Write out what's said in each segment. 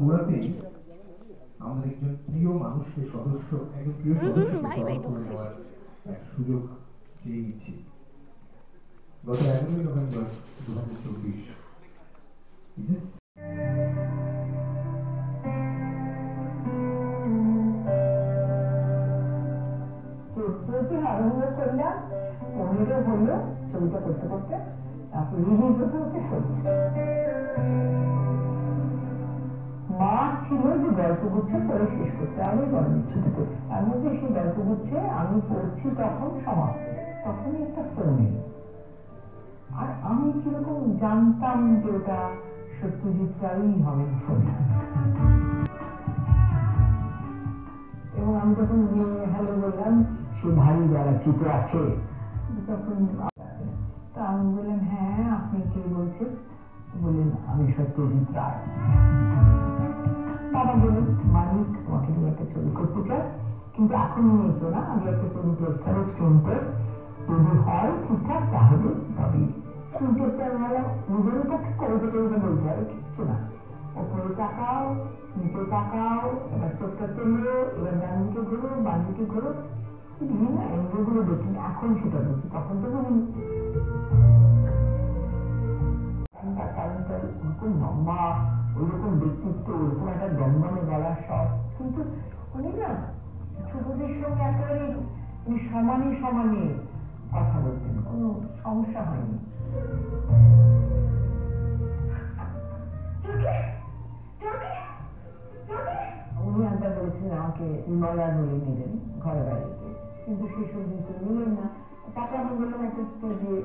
গোড়াতেই আমাদের একজন প্রিয় মানুষকে একজন প্রিয় সদস্যকে স্মরণ করে নেওয়ার এক সুযোগ চেয়ে নিচ্ছি। গত 11 নভেম্বর 2024 আরম্ভ করলাম 15 হলো ছবিটা করতে করতে, তারপর রিলিজ হতে হতে শুরু। মা ছিল যে গল্পগুচ্ছ পড়ে শেষ করতে হবে গরমের ছুটিতে, তার মধ্যে সেই গল্পগুচ্ছে আমি পড়ছি তখন সমাপ্ত, তখনই একটা ফোন। আর আমি কিরকম জানতাম যে ওটা সত্যজিৎ রায়ই হবে ফোন। এবং আমি যখন হ্যালো বললাম, সে ভারী যারা চিত্র আছে, তখন তা আমি বললাম হ্যাঁ আপনি কে বলছেন? বললেন আমি সত্যজিৎ রায়। বাবা বললেন মানিক তোমাকে নিয়ে একটা ছবি করতে চাই, কিন্তু এখন নিয়েছো না, আমি একটা ছবি টেস্ট হবে, স্ক্রিন টেস্ট যদি হয় ঠিকঠাক তাহলে তবে স্ক্রিন টেস্টে আমি বললাম নিজের পক্ষে কবিতা টবিতা বলতে হবে, কিচ্ছু না, ওপরে তাকাও নিচে তাকাও, এবার চোখটা তুললো, এবার ডান দিকে ঘুরো বাম দিকে ঘুরো, বিভিন্ন এনজিওগুলো দেখি, এখন সেটা দেখি, তখন তো বুঝিনি। কারণটা ওরকম লম্বা, ওইরকম ব্যক্তিত্ব, ওরকম একটা দমদমে গলার স্বর, কিন্তু উনি না ছোটদের সঙ্গে একেবারে সমানে সমানে কথা বলতেন, কোনো সমস্যা হয়নি। উনি একবার বলেছিলেন আমাকে হিমালয় বলে নিলেন ঘরে বাড়িতে, কিন্তু সেসব জিনিস নিলেন না। তাকে আমি বললাম একটা স্টেজে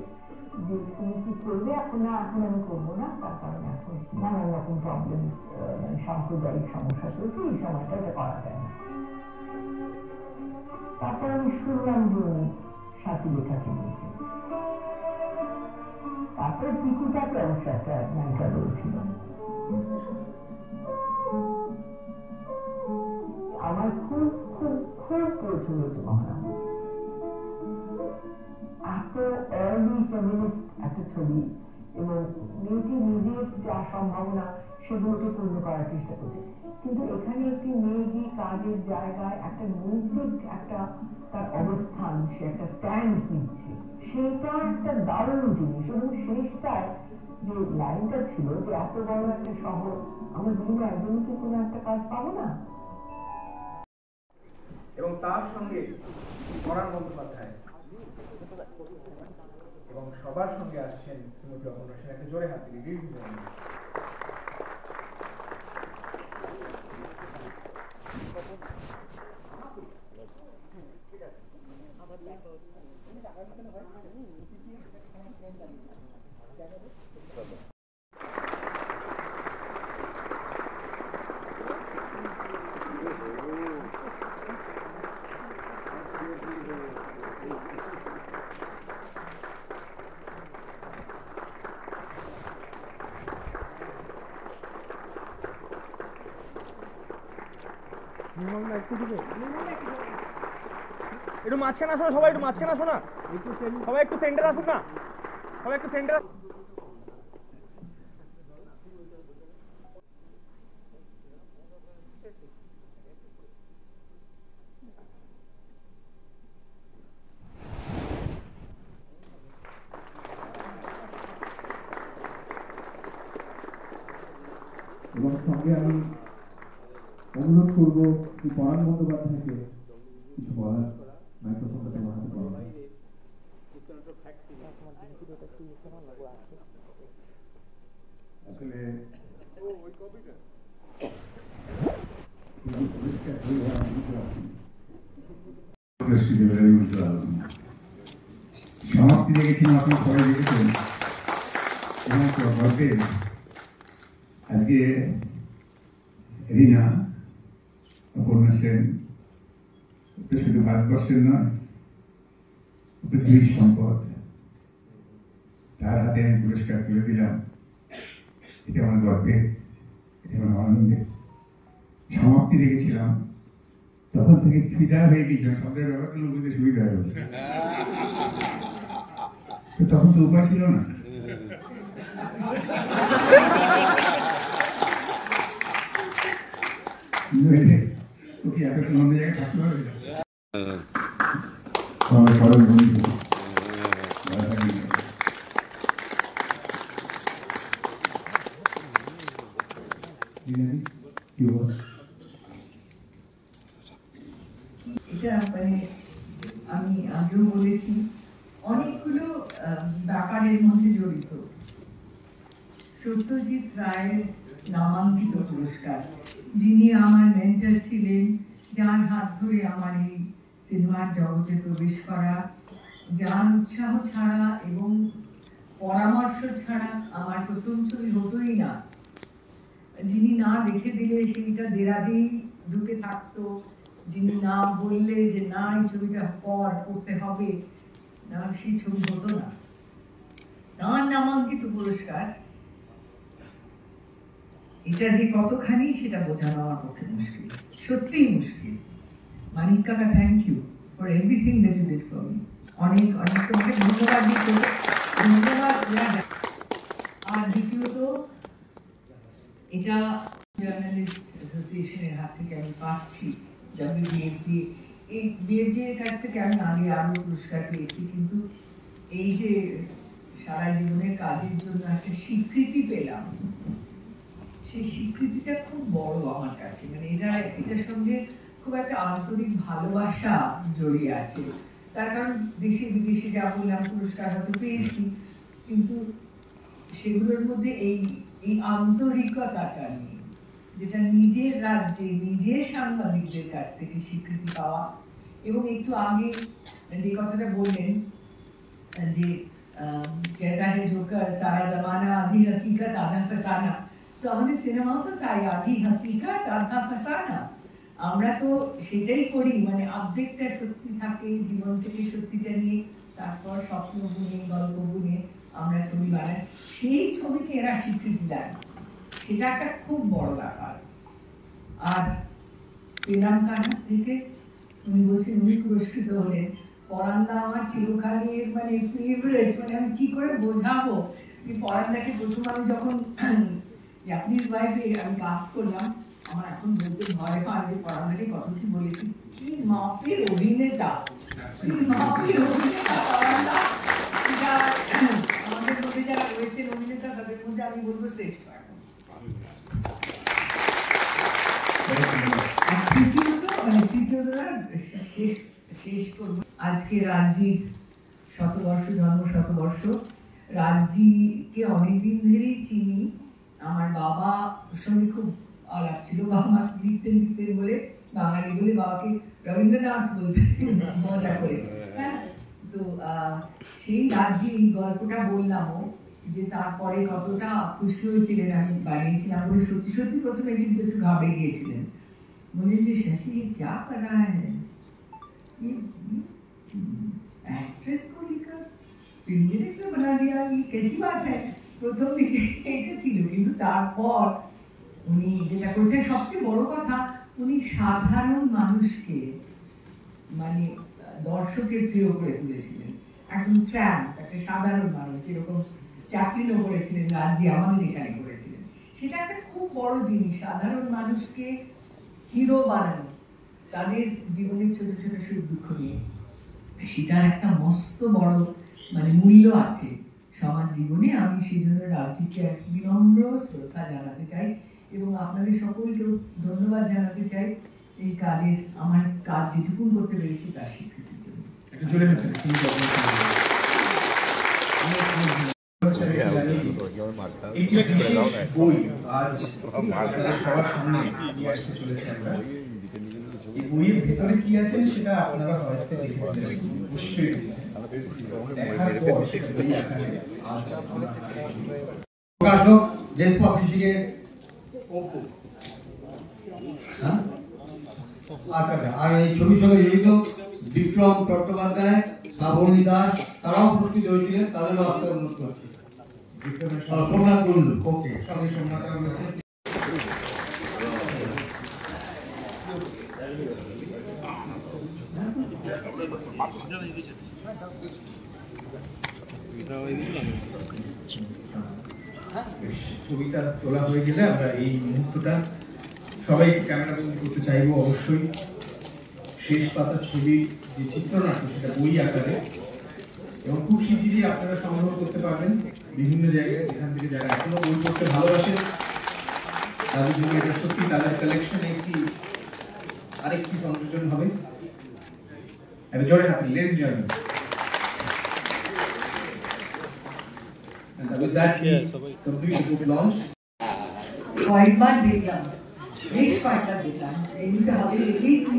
যে তুমি কি করবে? এখন না, এখন আমি করবো না, তার কারণে এখন নানান রকম প্রবলেম, সাম্প্রদায়িক সমস্যা চলছে, এই সময়টা এটা করা যায় না। তারপর আমি শুনলাম যে উনি সাথী লেখাকে নিয়েছেন। তারপরে পিকুটাকে অবশ্য একটা নায়িকা বলেছিল। আমার খুব খুব খুব পছন্দ হতো মহারাম। এত আর্লি ফেমিনিস্ট একটা ছবি, এবং মেয়েটি নিজের যা সম্ভাবনা সেগুলোকে পূর্ণ করার চেষ্টা করছে, কিন্তু এখানে একটি মেয়ে গিয়ে কাজের জায়গায় একটা নৈতিক একটা তার অবস্থান, সে একটা স্ট্যান্ড নিচ্ছে, সেটা একটা দারুণ জিনিস। এবং শেষটায় যে লাইনটা ছিল যে এত বড় একটা শহর, আমরা দিনে একদমই কি কোনো একটা কাজ পাবো না। এবং তার সঙ্গে পরাণ বন্দ্যোপাধ্যায় এবং সবার সঙ্গে আসছেন শ্রীমতী অপর্ণা সেন। একটা জোরে হাত দিই। একটু মাঝখানে আসো না সবাই, একটু মাঝখানে আসো না, সবাই একটু সেন্টার আসুন না, সবাই একটু সেন্টার। এবং সঙ্গে আমি অনুরোধ করবো যে পরাণ বন্দ্যোপাধ্যায়কে কিছু বলার, মাইক্রোফোনটা তোমার হাতে পাওয়া। আসলে সমাপ্তি দেখেছিলাম, আপনি সবাই দেখেছেন। গল্পে আজকে রিনা অপর্ণা সেন শুধু ভারতবর্ষের নয়, পৃথিবীর সম্পদ, তার হাতে আমি পুরস্কার তুলে দিলাম। এটা আমার গর্বের, এটা আমার আনন্দের। সমাপ্তি দেখেছিলাম, তখন থেকে ফিদা হয়ে গেছিলাম, শব্দের ব্যাপারগুলো বুঝতে সুবিধা হয়েছে। তখন তো উপায় ছিল না। তো কি এত অন্য জায়গায় থাকতে হবে? আমার সরল বন্ধু এটা মানে আমি আগেও বলেছি অনেকগুলো ব্যাপারের মধ্যে জড়িত। সত্যজিৎ রায়ের নামাঙ্কিত পুরস্কার, যিনি আমার মেন্টর ছিলেন, যার হাত ধরে আমার এই সিনেমার জগতে প্রবেশ করা, যার উৎসাহ ছাড়া এবং পরামর্শ ছাড়া আমার প্রথম ছবি হতোই না, যিনি না দেখে দিলে সেইটা দেরাজেই ঢুকে থাকতো, যিনি না বললে যে না এই ছবিটা করতে হবে না, সেই ছবি হতো না। তার নামাঙ্কিত পুরস্কার, এটা যে কতখানি সেটা বোঝানো আমার পক্ষে মুশকিল, সত্যিই মুশকিল। মানিক কাকা, thank you for everything that you did for me. অনেক অনেক তোমাকে ধন্যবাদ দিতে, ধন্যবাদ। আর দ্বিতীয়ত, এটা জার্নালিস্ট অ্যাসোসিয়েশনের হাত থেকে আমি পাচ্ছি, WBFJ। এই BFJ এর কাছ থেকে আমি আগে আরো পুরস্কার পেয়েছি, কিন্তু এই যে সারা জীবনের কাজের জন্য একটা স্বীকৃতি পেলাম, সেই স্বীকৃতিটা খুব বড় আমার কাছে। মানে এটার সঙ্গে খুব একটা আন্তরিক ভালোবাসা জড়িয়ে আছে। তার কারণ দেশে বিদেশে যা বললাম পুরস্কার হয়তো পেয়েছি, কিন্তু সেগুলোর মধ্যে এই আন্তরিকতাটা নেই, যেটা নিজের রাজ্যে নিজের সাংবাদিকদের কাছ থেকে স্বীকৃতি পাওয়া। এবং একটু আগে যে কথাটা বললেন যে कहता है जोकर सारा जमाना आधी हकीकत आधा फसाना, তো আমাদের সিনেমাও তো তাই, আধি হাকিকত আধা ফাসানা। আমরা তো সেটাই করি, মানে অর্ধেকটা সত্যি থাকে জীবন থেকে, সত্যিটা নিয়ে তারপর স্বপ্ন বুনে গল্প বুনে আমরা ছবি বানাই, সেই ছবিকে এরা স্বীকৃতি দেয়, সেটা একটা খুব বড় ব্যাপার। আর পেলাম কার থেকে, উনি বলছেন উনি পুরস্কৃত হলেন। পরান্দা আমার চিরকালের মানে ফেভারিট, মানে আমি কি করে বোঝাবো। পরান্দাকে প্রথম আমি যখন জাপানিজ ওয়াইফে আমি কাজ করলাম, আমার এখন বলতে ভয় হয় যে পরান্দাকে কত কি বলেছি, কি মাপের অভিনেতা, কি মাপের অভিনেতা পরান্দা। সেটা আমাদের মধ্যে যারা রয়েছেন অভিনেতা, তাদের মধ্যে আমি বলবো শ্রেষ্ঠ এখন। শেষ করবো, আজকে রাজ্যির শতবর্ষ, জন্ম শতবর্ষ। রাজ্যিকে অনেকদিন ধরেই চিনি, আমার বাবা সঙ্গে খুব আলাপ ছিল। বাবা লিখতেন বলে, বাঙালি বলে বাবাকে রবীন্দ্রনাথ বলতেন মজা করে। হ্যাঁ, তো সেই রাজ্যে এই গল্পটা বললামও, যে তারপরে কতটা খুশি হয়েছিলেন আমি বানিয়েছিলাম বলে। সত্যি সত্যি প্রথমে কিন্তু একটু ঘাবড়ে গিয়েছিলেন, বললেন যে শশী क्या कर रहा है, ये एक्ट्रेस को लेकर फिल्म डायरेक्टर बना दिया, ये कैसी बात है। প্রথম দিকে এটা ছিল, কিন্তু তারপর উনি যেটা করেছেন, সবচেয়ে বড় কথা, উনি সাধারণ মানুষকে মানে দর্শকের প্রিয় করে তুলেছিলেন। একদম ট্র্যাম্প, একটা সাধারণ মানুষ, যেরকম চ্যাপলিনও করেছিলেন, রাজ্যে আমাদের এখানে করেছিলেন। সেটা একটা খুব বড় জিনিস, সাধারণ মানুষকে হিরো বানানো, তাদের জীবনের ছোট ছোট সুখ দুঃখ নিয়ে। সেটার একটা মস্ত বড় মানে মূল্য আছে সমাজ জীবনে। আমি সেই জন্য রাজ্যকে এক বিনম্র শ্রদ্ধা জানাতে চাই এবং আপনাদের সকলকেও ধন্যবাদ জানাতে চাই এই কাজের, আমার কাজ যেটুকু করতে পেরেছি তার স্বীকৃতির জন্য। বই আজ সবার সামনে নিয়ে আসতে চলেছি আমরা। এই বইয়ের ভেতরে কি আছে সেটা আপনারা হয়তো অবশ্যই প্রকাশক জ্যেষ্ঠ অফিসিকের অপু। আচ্ছা, আর এই ছবির সঙ্গে জড়িত বিক্রম চট্টোপাধ্যায়, শ্রাবণী দাস, তারাও পুরস্কৃত হয়েছিলেন, তাদেরও আসতে অনুরোধ করছি। সোমনাথ কুণ্ডু, ওকে, সঙ্গে সোমনাথ রয়েছে। ছবিটা তোলা হয়ে গেলে আমরা এই মুহূর্তটা সবাই ক্যামেরা বন্দি করতে চাইবো অবশ্যই। শেষ পাতার ছবির যে চিত্রনাট্য সেটা বই আকারে, এবং খুব শিগগিরই আপনারা সংগ্রহ করতে পারবেন বিভিন্ন জায়গায়, যেখান থেকে যারা এখনো বই পড়তে ভালোবাসেন তাদের জন্য এটা সত্যি তাদের কালেকশনে আরেকটি সংযোজন হবে। একটা জোরে হাতে let's join. And with that, we complete the book launch. কয়েকবার দেখলাম, বেশ কয়েকবার দেখলাম, এমনিতে হবে দেখেইছি,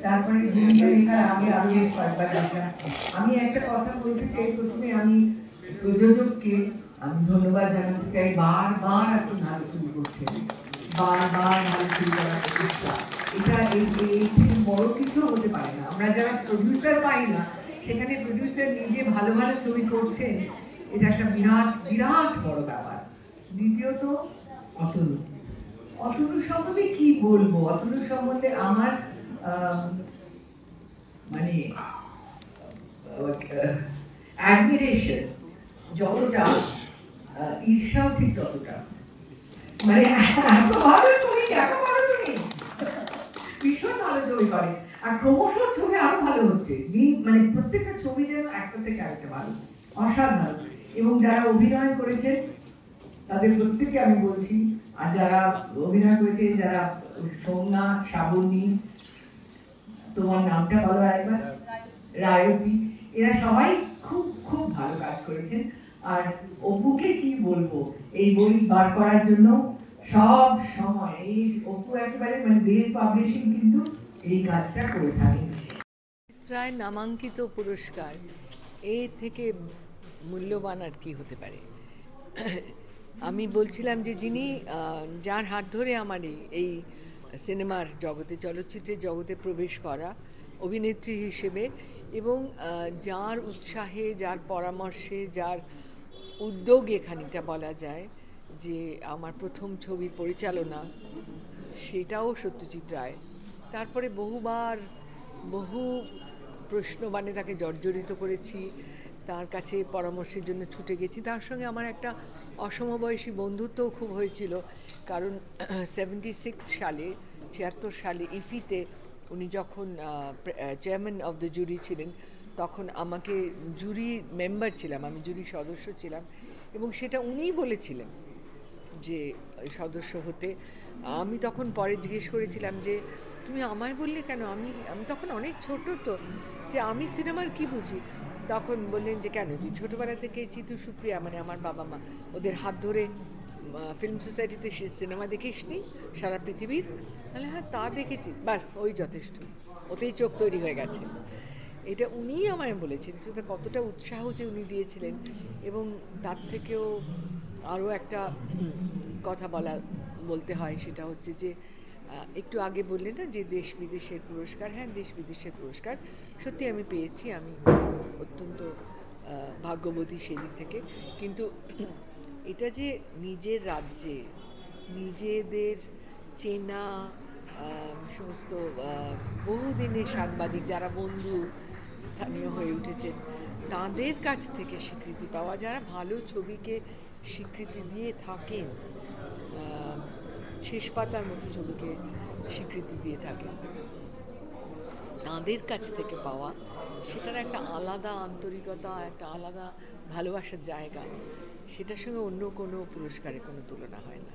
তারপরে ভূমিকা লেখার আগে আমি বেশ কয়েকবার দেখলাম। আমি একটা কথা বলতে চাই, প্রথমে আমি প্রযোজককে আমি ধন্যবাদ জানাতে চাই, বারবার আপনি ভালো শুরু করছেন, বারবার ভালো শুরু করার চেষ্টা। এটা এই থেকে বড় কিছু হতে পারে না। আমরা যারা প্রডিউসার পাই না, সেখানে প্রডিউসার নিজে ভালো ভালো ছবি করছেন, এটা একটা বিরাট বিরাট বড় ব্যাপার। দ্বিতীয়ত অতনু সম্বন্ধে কি বলবো? অতনু সম্বন্ধে আমার মানে অ্যাডমিরেশন যতটা, ঈর্ষাও ঠিক ততটা। মানে এত ভালো ছবি, এত ভালো ছবি, ভীষণ ভালো ছবি করে, আর ক্রমশ ছবি আরো ভালো হচ্ছে। মানে প্রত্যেকটা ছবি যেন একটা থেকে আরেকটা ভালো, অসাধারণ। এবং যারা অভিনয় করেছেন তাদের প্রত্যেকে আমি বলছি, আর যারা অভিনয় করেছে, যারা সোমনাথ, শ্রাবণী, তোমার নামটা বলো আরেকবার, রায়তী, এরা সবাই খুব খুব ভালো কাজ করেছেন। আর অপুকে কি বলবো, এই বই বার করার জন্য সব সময় এই অপু একেবারে মানে দেশ পাবলিশিং কিন্তু এই কাজটা করে থাকেন। রায় নামাঙ্কিত পুরস্কার, এর থেকে মূল্যবান আর কি হতে পারে? আমি বলছিলাম যে যিনি, যার হাত ধরে আমার এই সিনেমার জগতে, চলচ্চিত্রের জগতে প্রবেশ করা অভিনেত্রী হিসেবে, এবং যার উৎসাহে, যার পরামর্শে, যার উদ্যোগে খানিকটা বলা যায় যে আমার প্রথম ছবির পরিচালনা, সেটাও সত্যজিৎ রায়। তারপরে বহুবার বহু প্রশ্নবাণে তাকে জর্জরিত করেছি, তার কাছে পরামর্শের জন্য ছুটে গেছি। তার সঙ্গে আমার একটা অসমবয়সী বন্ধুত্বও খুব হয়েছিল, কারণ 76 সালে ইফিতে উনি যখন চেয়ারম্যান অফ দ্য জুরি ছিলেন, তখন আমাকে জুরি মেম্বার ছিলাম, আমি জুরি সদস্য ছিলাম, এবং সেটা উনিই বলেছিলেন যে সদস্য হতে। আমি তখন পরে জিজ্ঞেস করেছিলাম যে তুমি আমায় বললে কেন? আমি তখন অনেক ছোট, তো যে আমি সিনেমার কি বুঝি? তখন বললেন যে কেন, তুই ছোটোবেলা থেকে চিতু সুপ্রিয়া, মানে আমার বাবা মা, ওদের হাত ধরে ফিল্ম সোসাইটিতে সিনেমা দেখিসনি সারা পৃথিবীর? তাহলে হ্যাঁ, তা দেখেছি, ব্যাস ওই যথেষ্ট, ওতেই চোখ তৈরি হয়ে গেছে। এটা উনিই আমায় বলেছেন। কিন্তু কতটা উৎসাহ যে উনি দিয়েছিলেন। এবং তার থেকেও আরও একটা কথা বলতে হয়, সেটা হচ্ছে যে একটু আগে বললেন না যে দেশ বিদেশের পুরস্কার, হ্যাঁ দেশ বিদেশের পুরস্কার সত্যি আমি পেয়েছি, আমি অত্যন্ত ভাগ্যবতী সেদিক থেকে। কিন্তু এটা যে নিজের রাজ্যে নিজেদের চেনা সমস্ত বহুদিনের সাংবাদিক, যারা বন্ধু স্থানীয় হয়ে উঠেছেন, তাদের কাছ থেকে স্বীকৃতি পাওয়া, যারা ভালো ছবিকে স্বীকৃতি দিয়ে থাকেন, শেষ পাতার মতো ছবিকে স্বীকৃতি দিয়ে থাকেন, তাদের কাছ থেকে পাওয়া, সেটার একটা আলাদা আন্তরিকতা, একটা আলাদা ভালোবাসার জায়গা, সেটার সঙ্গে অন্য কোনো পুরস্কারের কোনো তুলনা হয় না।